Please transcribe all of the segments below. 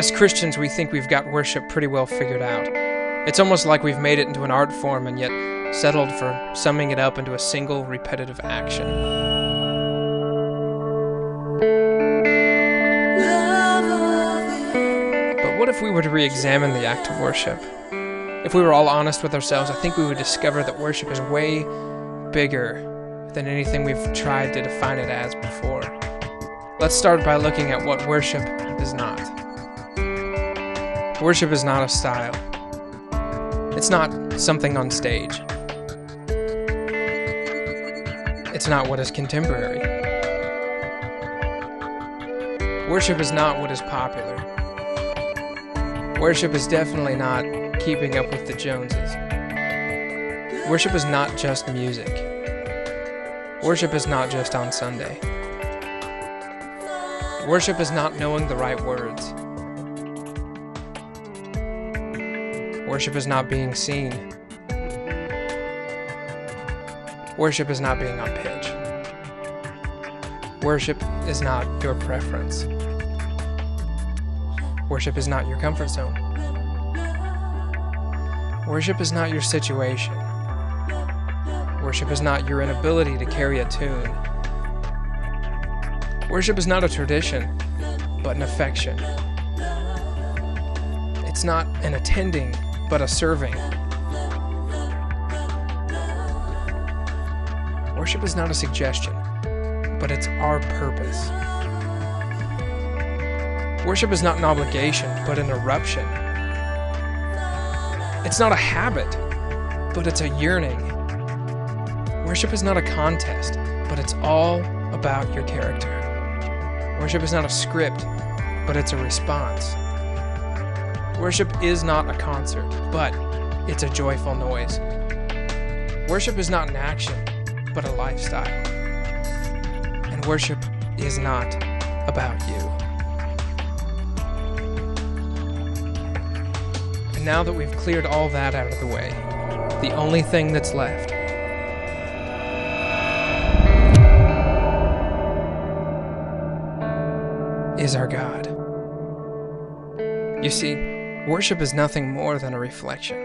As Christians, we think we've got worship pretty well figured out. It's almost like we've made it into an art form and yet settled for summing it up into a single repetitive action. But what if we were to re-examine the act of worship? If we were all honest with ourselves, I think we would discover that worship is way bigger than anything we've tried to define it as before. Let's start by looking at what worship is not. Worship is not a style. It's not something on stage. It's not what is contemporary. Worship is not what is popular. Worship is definitely not keeping up with the Joneses. Worship is not just music. Worship is not just on Sunday. Worship is not knowing the right words. Worship is not being seen. Worship is not being on pitch. Worship is not your preference. Worship is not your comfort zone. Worship is not your situation. Worship is not your inability to carry a tune. Worship is not a tradition, but an affection. It's not an attending, but a serving. Worship is not a suggestion, but it's our purpose. Worship is not an obligation, but an eruption. It's not a habit, but it's a yearning. Worship is not a contest, but it's all about your character. Worship is not a script, but it's a response. Worship is not a concert, but it's a joyful noise. Worship is not an action, but a lifestyle. And worship is not about you. And now that we've cleared all that out of the way, the only thing that's left is our God. You see, worship is nothing more than a reflection.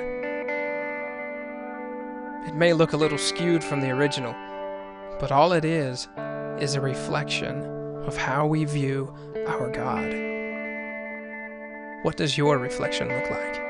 It may look a little skewed from the original, but all it is a reflection of how we view our God. What does your reflection look like?